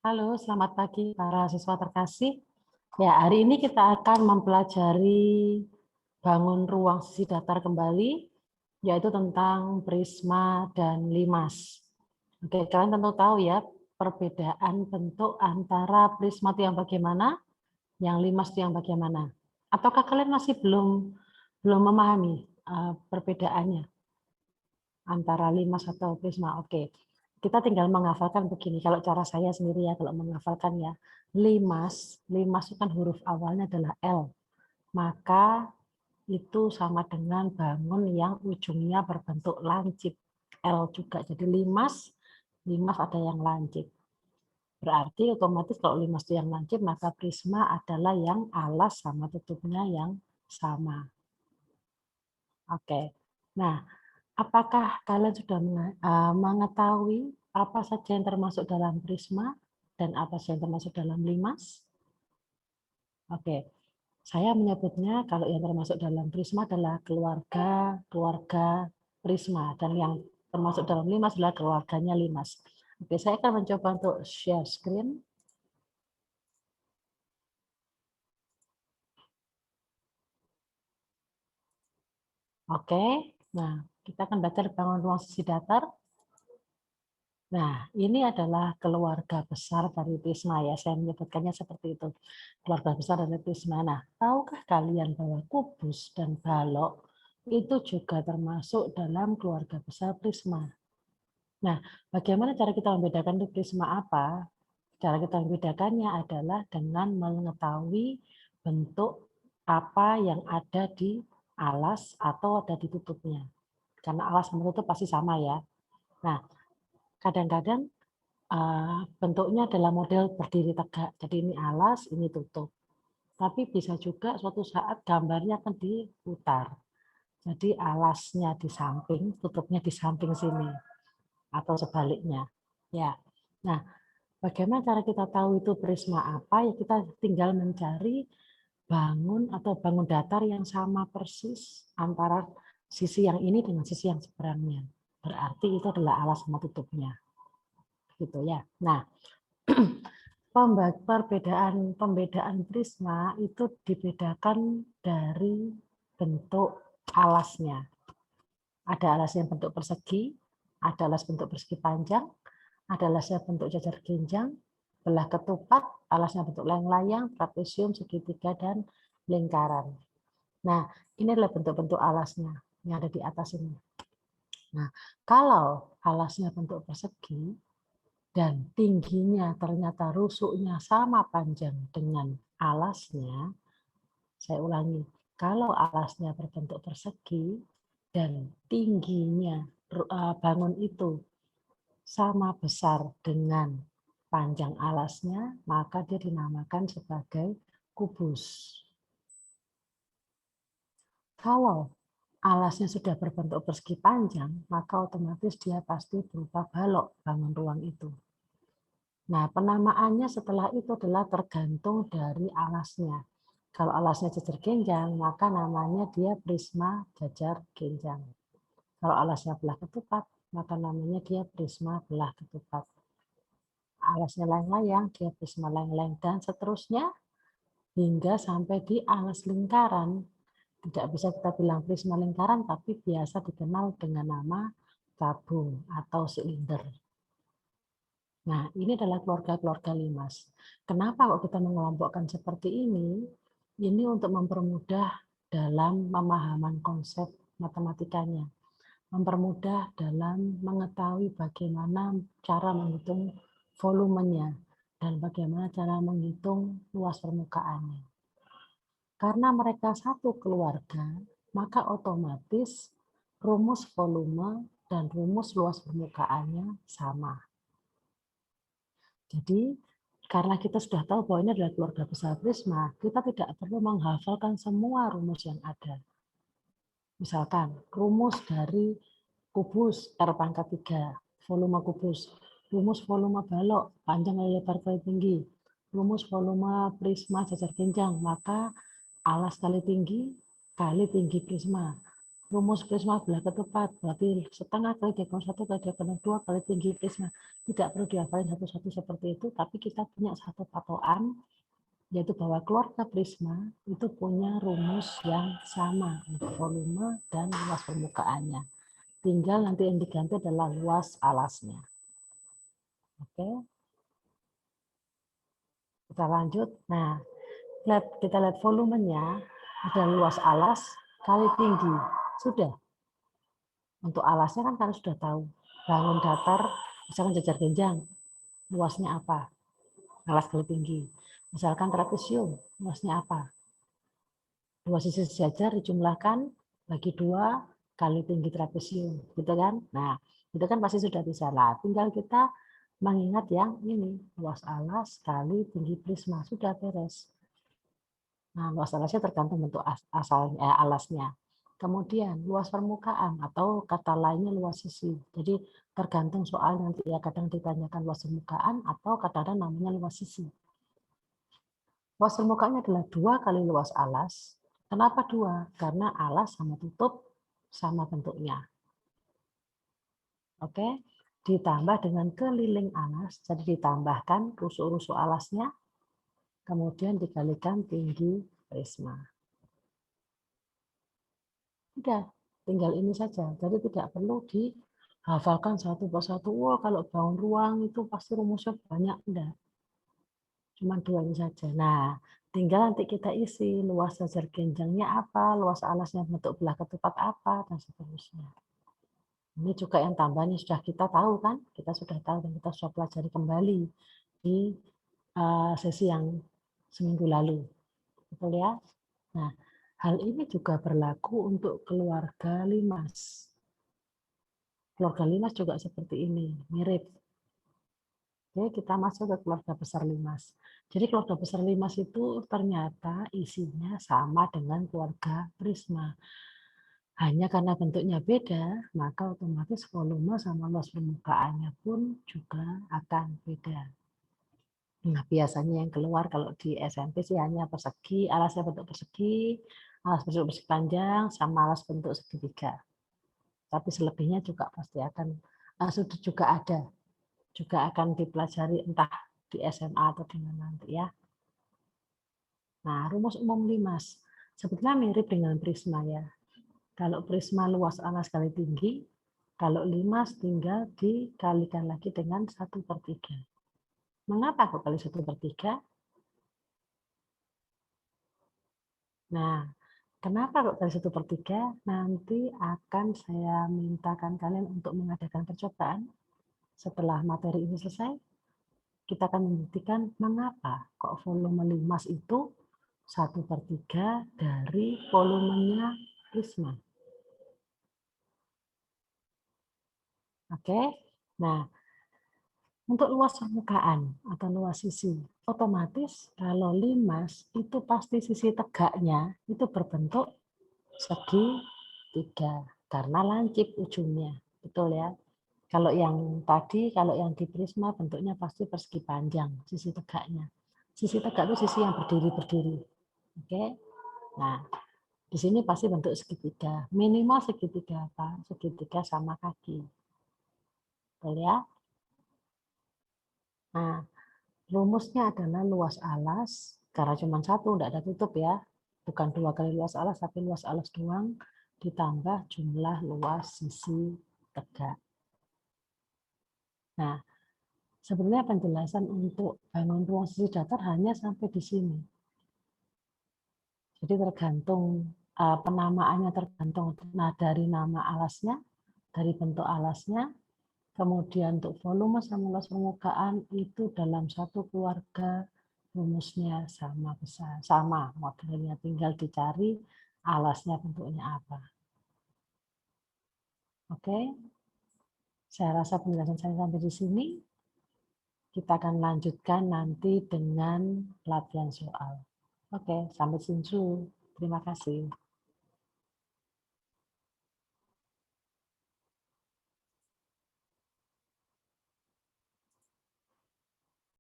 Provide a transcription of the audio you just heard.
Halo, selamat pagi para siswa terkasih. Ya, hari ini kita akan mempelajari bangun ruang sisi datar kembali, yaitu tentang prisma dan limas. Oke, kalian tentu tahu ya perbedaan bentuk antara prisma itu yang bagaimana, yang limas itu yang bagaimana. Ataukah kalian masih belum memahami perbedaannya antara limas atau prisma? Oke. Kita tinggal menghafalkan begini, kalau cara saya sendiri ya, kalau menghafalkan ya, limas itu kan huruf awalnya adalah L, maka itu sama dengan bangun yang ujungnya berbentuk lancip, L juga. Jadi limas ada yang lancip. Berarti otomatis kalau limas itu yang lancip, maka prisma adalah yang alas sama tutupnya yang sama. Oke. Nah, apakah kalian sudah mengetahui apa saja yang termasuk dalam prisma dan apa saja yang termasuk dalam limas? Oke, saya menyebutnya kalau yang termasuk dalam prisma adalah keluarga prisma dan yang termasuk dalam limas adalah keluarganya limas. Oke, saya akan mencoba untuk share screen. Oke, nah kita akan belajar bangun ruang sisi datar. Nah, ini adalah keluarga besar dari prisma ya, saya menyebutkannya seperti itu. Keluarga besar dari prisma. Nah, tahukah kalian bahwa kubus dan balok itu juga termasuk dalam keluarga besar prisma? Nah, bagaimana cara kita membedakan itu prisma apa? Cara kita membedakannya adalah dengan mengetahui bentuk apa yang ada di alas atau ada di tutupnya. Karena alas sama tutup pasti sama ya. Nah, kadang-kadang bentuknya adalah model berdiri tegak. Jadi ini alas, ini tutup. Tapi bisa juga suatu saat gambarnya akan diputar. Jadi alasnya di samping, tutupnya di samping sini. Atau sebaliknya. Ya. Nah, bagaimana cara kita tahu itu prisma apa? Ya kita tinggal mencari bangun atau bangun datar yang sama persis antara sisi yang ini dengan sisi yang seberangnya. Berarti itu adalah alas sama tutupnya. Gitu ya. Nah, pembedaan prisma itu dibedakan dari bentuk alasnya. Ada alas yang bentuk persegi, ada alas bentuk persegi panjang, ada alasnya bentuk jajar genjang, belah ketupat, alasnya bentuk layang-layang, trapesium, segitiga, dan lingkaran. Nah, ini adalah bentuk-bentuk alasnya yang ada di atas ini. Nah, kalau alasnya bentuk persegi, dan tingginya ternyata rusuknya sama panjang dengan alasnya, saya ulangi, kalau alasnya berbentuk persegi dan tingginya bangun itu sama besar dengan panjang alasnya, maka dia dinamakan sebagai kubus. Kalau alasnya sudah berbentuk persegi panjang, maka otomatis dia pasti berupa balok bangun ruang itu. Nah, penamaannya setelah itu adalah tergantung dari alasnya. Kalau alasnya jajar genjang, maka namanya dia prisma jajar genjang. Kalau alasnya belah ketupat, maka namanya dia prisma belah ketupat. Alasnya layang-layang, dia prisma layang-layang, dan seterusnya hingga sampai di alas lingkaran. Tidak bisa kita bilang prisma lingkaran, tapi biasa dikenal dengan nama tabung atau silinder. Nah, ini adalah keluarga-keluarga limas. Kenapa kok kita mengelompokkan seperti ini? Ini untuk mempermudah dalam pemahaman konsep matematikanya. Mempermudah dalam mengetahui bagaimana cara menghitung volumenya dan bagaimana cara menghitung luas permukaannya. Karena mereka satu keluarga, maka otomatis rumus volume dan rumus luas permukaannya sama. Jadi, karena kita sudah tahu bahwa ini adalah keluarga besar prisma, kita tidak perlu menghafalkan semua rumus yang ada. Misalkan, rumus dari kubus R pangkat 3, volume kubus, rumus volume balok, panjang kali lebar kali tinggi, rumus volume prisma jajar genjang, maka alas kali tinggi prisma. rumus prisma belah ketupat, berarti setengah kali diagonal 1 kali diagonal 2 kali tinggi prisma. Tidak perlu dihafalin satu-satu seperti itu, tapi kita punya satu patokan, yaitu bahwa keluarga prisma itu punya rumus yang sama untuk volume dan luas permukaannya. Tinggal nanti yang diganti adalah luas alasnya. Oke, kita lanjut. Nah, kita lihat volumenya, ada luas alas kali tinggi. Sudah. Untuk alasnya kan kalian sudah tahu. Bangun datar, misalkan jajar genjang, luasnya apa? Alas kali tinggi. Misalkan trapesium, luasnya apa? Dua sisi sejajar dijumlahkan bagi 2 kali tinggi trapesium, gitu kan? Nah, itu kan pasti sudah bisa lah. Tinggal kita mengingat yang ini, luas alas kali tinggi prisma, sudah beres. Nah, luas alasnya tergantung bentuk alasnya. Kemudian luas permukaan atau kata lainnya luas sisi. Jadi tergantung soal nanti ya, kadang ditanyakan luas permukaan atau kadang-kadang namanya luas sisi. Luas permukaannya adalah 2 kali luas alas. Kenapa 2? Karena alas sama tutup sama bentuknya. Oke, ditambah dengan keliling alas, jadi ditambahkan rusuk-rusuk alasnya, kemudian dikalikan tinggi prisma. Udah, tinggal ini saja. Jadi tidak perlu dihafalkan satu persatu. Wah, kalau bangun ruang itu pasti rumusnya banyak. Enggak. Cuma 2 ini saja. Nah, tinggal nanti kita isi luas jajar genjangnya apa, luas alasnya bentuk belah ketupat apa, dan seterusnya. Ini juga yang tambahannya sudah kita tahu kan? Kita sudah tahu dan kita sudah pelajari kembali di sesi yang seminggu lalu. Betul ya? Nah, hal ini juga berlaku untuk keluarga limas. Keluarga limas juga seperti ini, mirip. Oke, kita masuk ke keluarga besar limas. Jadi keluarga besar limas itu ternyata isinya sama dengan keluarga prisma. Hanya karena bentuknya beda, maka otomatis volume sama luas permukaannya pun juga akan beda. Nah, biasanya yang keluar kalau di SMP sih hanya persegi, alasnya bentuk persegi, alas bentuk persegi panjang, sama alas bentuk segitiga. Tapi selebihnya juga pasti akan sudah juga ada, juga akan dipelajari entah di SMA atau di mana nanti ya. Nah, rumus umum limas sebetulnya mirip dengan prisma ya. Kalau prisma luas alas kali tinggi, kalau limas tinggal dikalikan lagi dengan 1/3. Mengapa kok kali 1/3? Nah, kenapa kok kali 1/3? Nanti akan saya mintakan kalian untuk mengadakan percobaan. Setelah materi ini selesai, kita akan membuktikan mengapa kok volume limas itu 1/3 dari volumenya prisma. Oke, nah untuk luas permukaan atau luas sisi, otomatis kalau limas itu pasti sisi tegaknya itu berbentuk segitiga karena lancip ujungnya, betul ya. Kalau yang tadi, kalau yang di prisma bentuknya pasti persegi panjang, sisi tegaknya. Sisi tegak itu sisi yang berdiri-berdiri. Oke. Nah, di sini pasti bentuk segitiga. Minimal segitiga apa? Segitiga sama kaki. Betul ya? Nah, rumusnya adalah luas alas, karena cuma satu, tidak ada tutup ya. Bukan 2 kali luas alas, tapi luas alas doang, ditambah jumlah luas sisi tegak. Nah, sebenarnya penjelasan untuk bangun ruang sisi datar hanya sampai di sini. Jadi tergantung penamaannya tergantung dari nama alasnya, dari bentuk alasnya, kemudian untuk volume sama luas permukaan itu dalam satu keluarga rumusnya sama besar, sama modelnya, tinggal dicari alasnya bentuknya apa. Oke, saya rasa penjelasan saya sampai di sini. Kita akan lanjutkan nanti dengan latihan soal. Oke, sampai sini. Terima kasih.